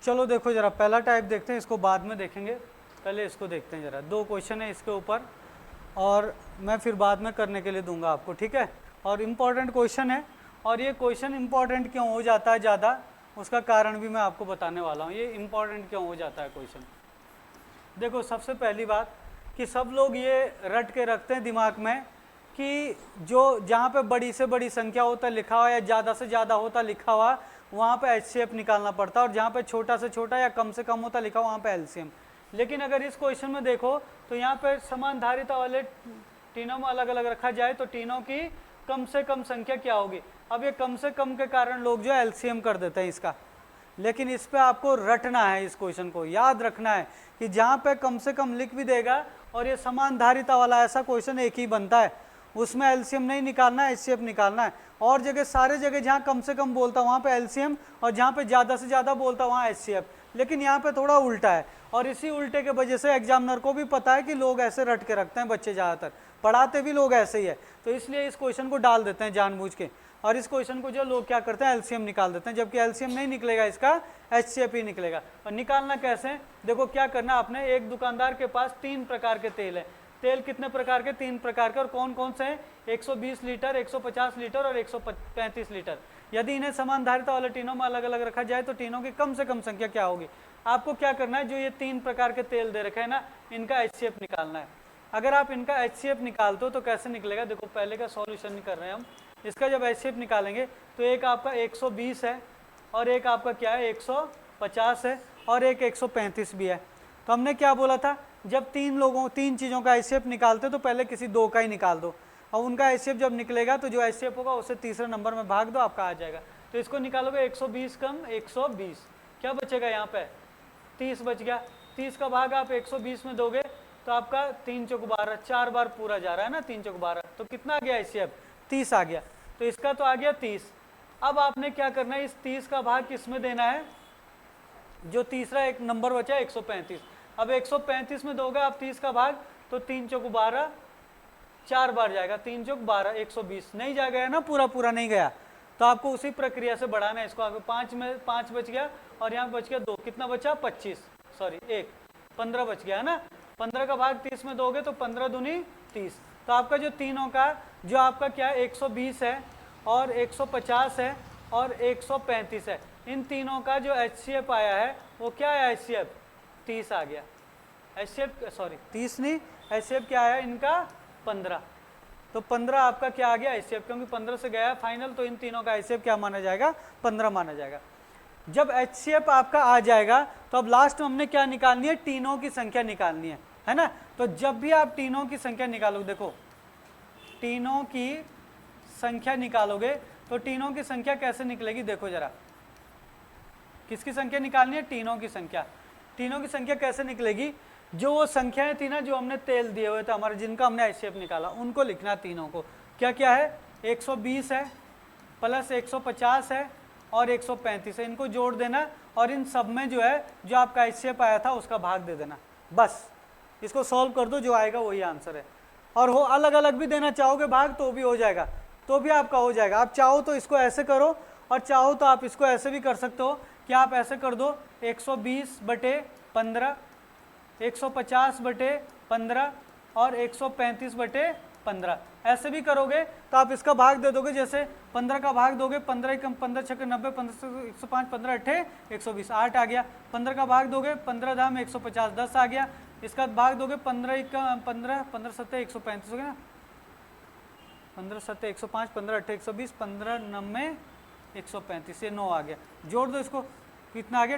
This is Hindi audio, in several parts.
चलो देखो जरा पहला टाइप देखते हैं, इसको बाद में देखेंगे, पहले इसको देखते हैं जरा। 2 क्वेश्चन है इसके ऊपर और मैं फिर बाद में करने के लिए दूंगा आपको, ठीक है। और इम्पॉर्टेंट क्वेश्चन है, और ये क्वेश्चन इम्पॉर्टेंट क्यों हो जाता है ज़्यादा, उसका कारण भी मैं आपको बताने वाला हूँ। ये इम्पॉर्टेंट क्यों हो जाता है क्वेश्चन, देखो सबसे पहली बात कि सब लोग ये रट के रखते हैं दिमाग में कि जो जहाँ पे बड़ी से बड़ी संख्या होता लिखा हुआ या ज़्यादा से ज़्यादा होता लिखा हुआ वहाँ पे HCF निकालना पड़ता है, और जहाँ पे छोटा से छोटा या कम से कम होता लिखा हुआ वहाँ पे LCM। लेकिन अगर इस क्वेश्चन में देखो तो यहाँ पे समान धारिता वाले तीनों में अलग अलग रखा जाए तो तीनों की कम से कम संख्या क्या होगी। अब ये कम से कम के कारण लोग जो है LCM कर देते हैं इसका, लेकिन इस पे आपको रटना है, इस क्वेश्चन को याद रखना है कि जहाँ पे कम से कम लिख भी देगा और ये समान धारिता वाला ऐसा क्वेश्चन एक ही बनता है, उसमें LCM नहीं निकालना है, HCF निकालना है। और जगह सारे जगह जहाँ कम से कम बोलता वहाँ पे LCM और जहाँ पे ज़्यादा से ज़्यादा बोलता वहाँ HCF, लेकिन यहाँ पे थोड़ा उल्टा है। और इसी उल्टे के वजह से एग्जामिनर को भी पता है कि लोग ऐसे रट के रखते हैं, बच्चे ज़्यादातर पढ़ाते भी लोग ऐसे ही है, तो इसलिए इस क्वेश्चन को डाल देते हैं जानबूझ के। और इस क्वेश्चन को जो लोग क्या करते हैं LCM निकाल देते हैं, जबकि LCM नहीं निकलेगा, इसका HCF ही निकलेगा। और निकालना कैसे है, देखो क्या करना आपने, एक दुकानदार के पास 3 प्रकार के तेल है। तेल कितने प्रकार के, 3 प्रकार के, और कौन कौन से हैं, 120 लीटर, 150 लीटर और 135 लीटर। यदि इन्हें समान धारिता वाले टीनों में अलग अलग रखा जाए तो टीनों की कम से कम संख्या क्या होगी। आपको क्या करना है, जो ये 3 प्रकार के तेल दे रखे हैं ना, इनका HCF निकालना है। अगर आप इनका HCF निकालते हो तो कैसे निकलेगा, देखो पहले का सॉल्यूशन नहीं कर रहे हैं हम, इसका जब HCF निकालेंगे तो एक आपका 120 है और एक आपका क्या है 150 है और एक 135 भी है। तो हमने क्या बोला था, जब 3 चीज़ों का HCF निकालते तो पहले किसी 2 का ही निकाल दो, और उनका HCF जब निकलेगा तो जो HCF होगा उसे तीसरे नंबर में भाग दो, आपका आ जाएगा। तो इसको निकालोगे 120 कम 120, क्या बचेगा यहाँ पे 30 बच गया। 30 का भाग आप 120 में दोगे तो आपका 3 चौक 12, 4 बार पूरा जा रहा है ना, 3 चौक 12, तो कितना आ गया HCF 30 आ गया। तो इसका तो आ गया 30। अब आपने क्या करना है, इस 30 का भाग किस में देना है, जो तीसरा एक नंबर बचा 135। अब 135 में दोगे आप 30 का भाग तो 3 चौक 12, 4 बार जाएगा, 3 चौक 12, 120 नहीं जाएगा ना, पूरा पूरा नहीं गया, तो आपको उसी प्रक्रिया से बढ़ाना है इसको आगे। 5 में 5 बच गया और यहाँ बच गया 2, कितना बचा 25, सॉरी 1, 15 बच गया है ना। 15 का भाग 30 में दोगे तो 15 दूनी 30। तो आपका जो तीनों का जो आपका क्या है 120 है और 150 है और 135 है, इन तीनों का जो HCF आया है वो क्या है, HCF 30 आ गया। HCF सॉरी 30 नहीं, HCF क्या आया इनका 15। तो 15 आपका क्या आ गया HCF, क्योंकि 15 से गया फाइनल, तो इन तीनों का HCF क्या माना जाएगा, 15 माना जाएगा। जब HCF आपका आ जाएगा तो अब लास्ट में हमने क्या निकालनी है, तीनों की संख्या निकालनी है ना। तो जब भी आप तीनों की संख्या निकालोगे, देखो तीनों की संख्या निकालोगे तो तीनों की संख्या कैसे निकलेगी, देखो जरा, किसकी संख्या निकालनी है, तीनों की संख्या। तीनों की संख्या कैसे निकलेगी, जो वो संख्याएं थी ना जो हमने तेल दिए हुए थे हमारे, जिनका हमने HCF निकाला, उनको लिखना तीनों को। क्या क्या है, 120 है प्लस 150 है और 135 है, इनको जोड़ देना और इन सब में जो है जो आपका HCF आया था उसका भाग दे देना, बस इसको सॉल्व कर दो, जो आएगा वही आंसर है। और हो अलग अलग भी देना चाहोगे भाग तो भी हो जाएगा, तो भी आपका हो जाएगा। आप चाहो तो इसको ऐसे करो और चाहो तो आप इसको ऐसे भी कर सकते हो कि आप ऐसे कर दो 120/15, 150/15 और 135/15, ऐसे भी करोगे तो आप इसका भाग दे दोगे। जैसे 15 का भाग दोगे, 15 कम 15 छक 90, 15 105, 15 अट्ठे 120, 8 आ गया। 15 का भाग दोगे, 15 धाम 150, 10 आ गया। इसका भाग दोगे 15 7 135 हो गया ना, 15 7 105, 15 अट्ठे 120, 15 90 135, ये 9 आ गया। जोड़ दो इसको, कितना आ गया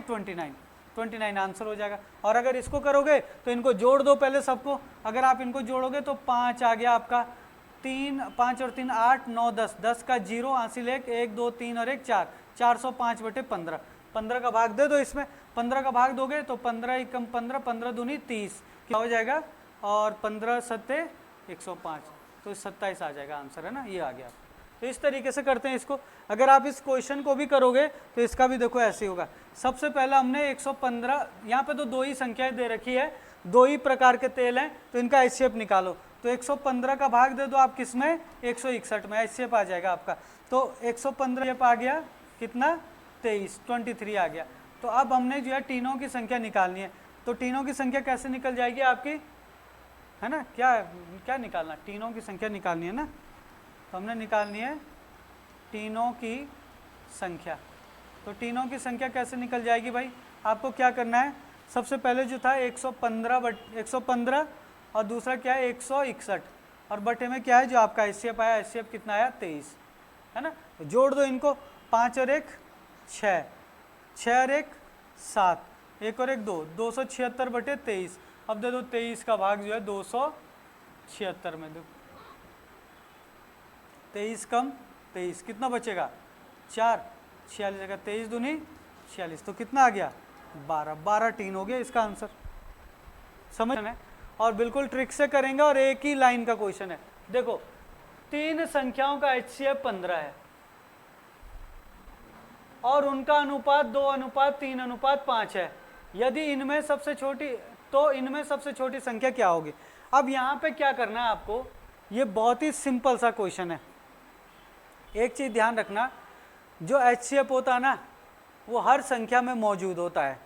29 आंसर हो जाएगा। और अगर इसको करोगे तो इनको जोड़ दो पहले सबको, अगर आप इनको जोड़ोगे तो 5 आ गया आपका, 3 5 और 3 8 9 10, 10 का 0 हासिल 1 2 3 और 1 4, 405/15। 15 का भाग दे दो इसमें, 15 का भाग दोगे तो 15 कम 15, 15 दूनी 30, क्या हो जाएगा, और 15 7 105, तो 27 आ जाएगा आंसर, है ना, ये आ गया। तो इस तरीके से करते हैं इसको। अगर आप इस क्वेश्चन को भी करोगे तो इसका भी देखो ऐसे होगा। सबसे पहला हमने 115, यहाँ पे तो 2 ही संख्याएं दे रखी है, 2 ही प्रकार के तेल हैं, तो इनका HCF निकालो। तो 115 का भाग दे दो आप किसमें, 161 में, HCF आ जाएगा आपका। तो 115 आ गया कितना 23 आ गया। तो अब हमने जो है तीनों की संख्या निकालनी है। तो तीनों की संख्या कैसे निकल जाएगी आपकी, है ना, क्या निकालना, तीनों की संख्या निकालनी है ना। तो हमने निकालनी है तीनों की संख्या। तो तीनों की संख्या कैसे निकल जाएगी भाई, आपको क्या करना है, सबसे पहले जो था 115 और दूसरा क्या है 161 और बटे में क्या है जो आपका HCF आया, HCF कितना आया 23, है ना। तो जोड़ दो इनको, 5 और 1 6, 6 और 1 7, 1 और 1 2, 276 बटे 23। अब दे दो 23 का भाग जो है 276 में दो, 23 कम 23 कितना बचेगा 4, 46 जगह 23 दूनी 46, तो कितना आ गया 12 3 हो गया इसका आंसर। समझ में, और बिल्कुल ट्रिक से करेंगे और एक ही लाइन का क्वेश्चन है। देखो 3 संख्याओं का HCF 15 है और उनका अनुपात 2:3:5 है। यदि इनमें सबसे छोटी, तो इनमें सबसे छोटी संख्या क्या होगी। अब यहाँ पे क्या करना है आपको, ये बहुत ही सिंपल सा क्वेश्चन है। एक चीज़ ध्यान रखना, जो HCF होता है ना वो हर संख्या में मौजूद होता है।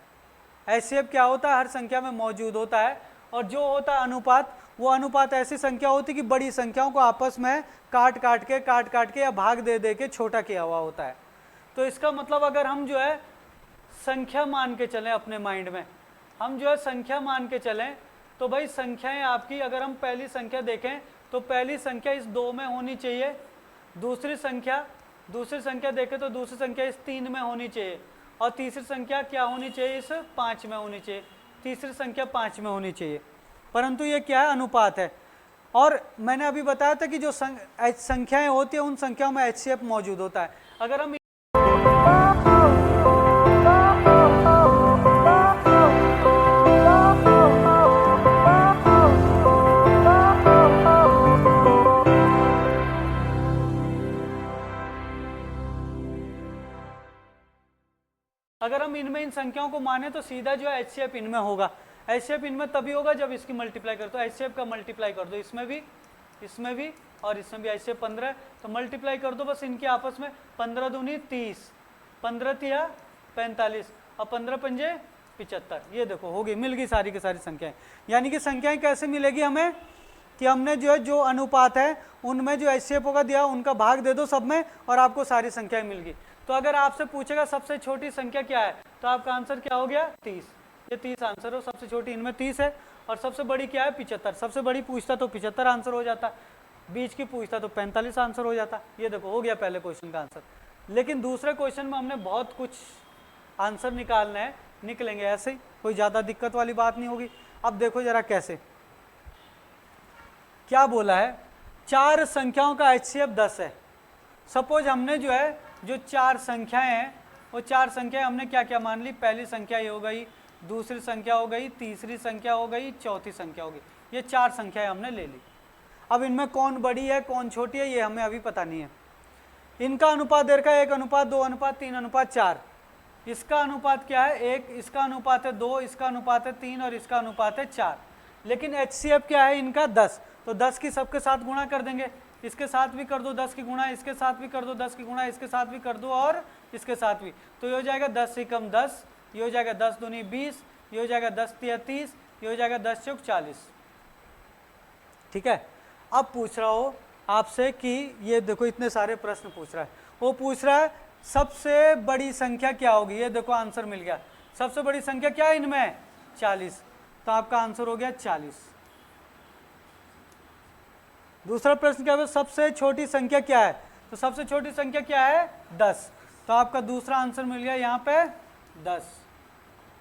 HCF क्या होता है, हर संख्या में मौजूद होता है। और जो होता है अनुपात, वो अनुपात ऐसी संख्या होती है कि बड़ी संख्याओं को आपस में काट काट के या भाग दे दे के छोटा किया हुआ होता है। तो इसका मतलब अगर हम जो है संख्या मान के चलें अपने माइंड में, हम जो है संख्या मान के चलें, तो भाई संख्याएं आपकी, अगर हम पहली संख्या देखें तो पहली संख्या इस 2 में होनी चाहिए, दूसरी संख्या देखें तो दूसरी संख्या इस 3 में होनी चाहिए, और तीसरी संख्या क्या होनी चाहिए, इस 5 में होनी चाहिए, तीसरी संख्या 5 में होनी चाहिए। परंतु ये क्या है, अनुपात है। और मैंने अभी बताया था कि जो संख्याएं होती है उन संख्याओं में HCF मौजूद होता है। अगर हम इनमें इन संख्याओं को माने तो सीधा जो है HCF इनमें होगा। HCF इनमें तभी होगा जब इसकी मल्टीप्लाई कर दो, HCF का मल्टीप्लाई कर दो, इसमें भी और इसमें भी HCF 15 है, तो मल्टीप्लाई कर दो बस इनके आपस में, 15 दूनी 30, 15 तिया 45 और 15 पंजे 75। ये देखो हो गई, मिल गई सारी की सारी संख्याएं। यानी कि संख्याएं कैसे मिलेगी हमें, कि हमने जो है जो अनुपात है उनमें जो HCF होगा दिया उनका भाग दे दो सब में और आपको सारी संख्याएं मिल गई। तो अगर आपसे पूछेगा सबसे छोटी संख्या क्या है, तो आपका आंसर क्या हो गया 30। ये 30 आंसर हो, सबसे छोटी इनमें 30 है, और सबसे बड़ी क्या है 75। सबसे बड़ी पूछता तो 75 आंसर हो जाता, बीच की पूछता तो 45 आंसर हो जाता। ये देखो हो गया पहले क्वेश्चन का आंसर। लेकिन दूसरे क्वेश्चन में हमने बहुत कुछ आंसर निकालना है, निकलेंगे ऐसे ही, कोई ज़्यादा दिक्कत वाली बात नहीं होगी। अब देखो जरा कैसे, क्या बोला है, 4 संख्याओं का HCF 10 है। सपोज हमने जो है जो 4 संख्याएं हैं वो 4 संख्याएं हमने क्या क्या मान ली, पहली संख्या ये हो गई, दूसरी संख्या हो गई, तीसरी संख्या हो गई, चौथी संख्या हो गई। ये 4 संख्याएं हमने ले ली। अब इनमें कौन बड़ी है कौन छोटी है ये हमें अभी पता नहीं है। इनका अनुपात दे रखा है 1:2:3:4। इसका अनुपात क्या है 1, इसका अनुपात है 2, इसका अनुपात है 3 और इसका अनुपात है 4। लेकिन HCF क्या है इनका 10, तो 10 की सबके साथ गुणा कर देंगे, इसके साथ भी कर दो 10 की गुणा, इसके साथ भी कर दो 10 की गुणा, इसके साथ भी कर दो और इसके साथ भी। तो ये हो जाएगा 10 से कम 10, ये हो जाएगा 10 दूनी 20, ये हो जाएगा 10 तिया 30, ये हो जाएगा 10 चौक 40। ठीक है। अब पूछ रहा हो आपसे कि ये देखो इतने सारे प्रश्न पूछ रहा है, वो पूछ रहा है सबसे बड़ी संख्या क्या होगी। ये देखो आंसर मिल गया, सबसे बड़ी संख्या क्या है इनमें 40, तो आपका आंसर हो गया 40। दूसरा प्रश्न क्या है, सबसे छोटी संख्या क्या है, तो सबसे छोटी संख्या क्या है 10, तो आपका दूसरा आंसर मिल गया यहाँ पे 10।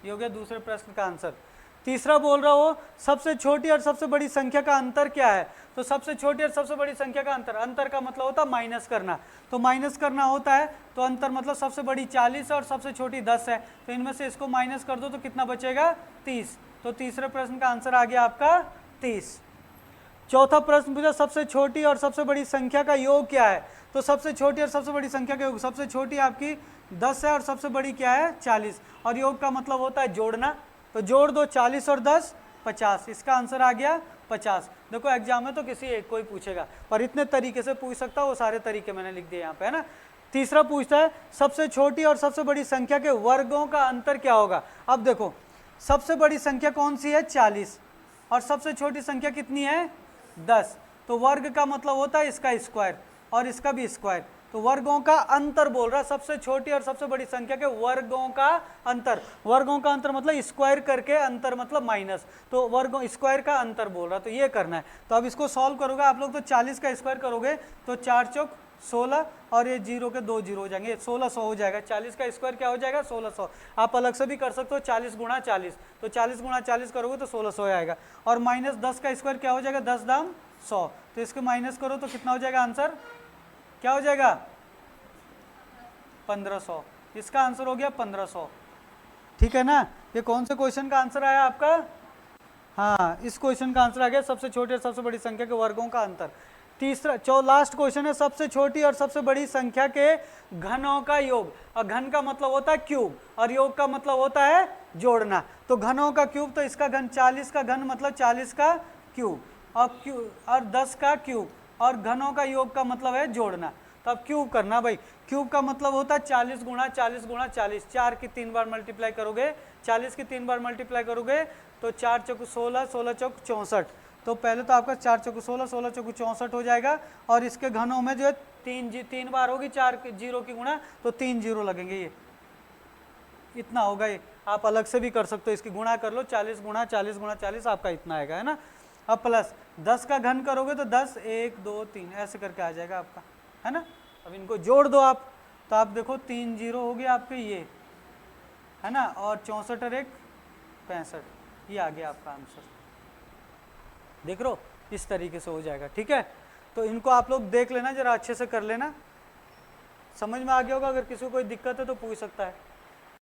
ये हो गया दूसरे प्रश्न का आंसर। तीसरा बोल रहा हो सबसे छोटी और सबसे बड़ी संख्या का अंतर क्या है, तो सबसे छोटी और सबसे बड़ी संख्या का अंतर, अंतर का मतलब होता है माइनस करना, तो माइनस करना होता है, तो अंतर मतलब सबसे बड़ी 40 है और सबसे छोटी 10 है, तो इनमें से इसको माइनस कर दो तो कितना बचेगा 30। तो तीसरे प्रश्न का आंसर आ गया आपका 30। चौथा प्रश्न पूछा सबसे छोटी और सबसे बड़ी संख्या का योग क्या है, तो सबसे छोटी और सबसे बड़ी संख्या का योग, सबसे छोटी आपकी 10 है और सबसे बड़ी क्या है 40, और योग का मतलब होता है जोड़ना, तो जोड़ दो 40 और 10 50, इसका आंसर आ गया 50। देखो एग्जाम में तो किसी एक को ही पूछेगा, पर इतने तरीके से पूछ सकता, वो सारे तरीके मैंने लिख दिए यहाँ पे, है ना। तीसरा पूछता है सबसे छोटी और सबसे बड़ी संख्या के वर्गों का अंतर क्या होगा। अब देखो सबसे बड़ी संख्या कौन सी है 40 और सबसे छोटी संख्या कितनी है 10, तो वर्ग का मतलब होता है इसका स्क्वायर और इसका भी स्क्वायर, तो वर्गों का अंतर बोल रहा है, सबसे छोटी और सबसे बड़ी संख्या के वर्गों का अंतर। वर्गों का अंतर मतलब स्क्वायर करके अंतर मतलब माइनस, तो वर्गों स्क्वायर का अंतर बोल रहा है, तो ये करना है। तो अब इसको सॉल्व करोगे आप लोग तो 40 का स्क्वायर करोगे तो 4 चौक 16 और ये जीरो के 2 जीरो हो जाएंगे, 1600 हो जाएगा। 40 का स्क्वायर क्या हो जाएगा 1600। आप अलग से भी कर सकते हो 40 गुणा 40, तो 40 गुणा 40 करोगे तो 1600 आएगा। और माइनस 10 का स्क्वायर क्या हो जाएगा 10 दाम 100, तो इसके माइनस करो तो कितना हो जाएगा आंसर, क्या हो जाएगा 1500। इसका आंसर हो गया 1500, ठीक है ना। ये कौन से क्वेश्चन का आंसर आया आपका, हाँ इस क्वेश्चन का आंसर आ गया सबसे छोटी और सबसे बड़ी संख्या के वर्गों का अंतर। तीसरा लास्ट क्वेश्चन है सबसे छोटी और सबसे बड़ी संख्या के घनों का योग, और घन का मतलब होता है क्यूब और योग का मतलब होता है जोड़ना। तो घनों का क्यूब, तो इसका घन 40 का घन मतलब 40 का क्यूब और 10 का क्यूब, और घनों का योग का मतलब है जोड़ना। तो अब क्यूब करना भाई, क्यूब का मतलब होता है 40 गुणा 40 गुणा 40, 4 की 3 बार मल्टीप्लाई करोगे, 40 की 3 बार मल्टीप्लाई करोगे तो 4 चौक 16, 16 चौक 64, तो पहले तो आपका 4 चौक 16, 16 चौक 64 हो जाएगा। और इसके घनों में जो है 3 बार होगी 4 जीरो की गुणा, तो 3 जीरो लगेंगे, ये इतना होगा। ये आप अलग से भी कर सकते हो, इसकी गुणा कर लो 40 गुणा 40 गुणा 40 आपका इतना आएगा, है ना। अब प्लस 10 का घन करोगे तो 10 1 2 3 ऐसे करके आ जाएगा आपका, है ना। अब इनको जोड़ दो आप, तो आप देखो 3 जीरो हो गया आपके ये, है ना, और 64 और 1 65, ये आ गया आपका आंसर। देख लो इस तरीके से हो जाएगा, ठीक है। तो इनको आप लोग देख लेना, जरा अच्छे से कर लेना, समझ में आ गया होगा। अगर किसी को कोई दिक्कत है तो पूछ सकता है।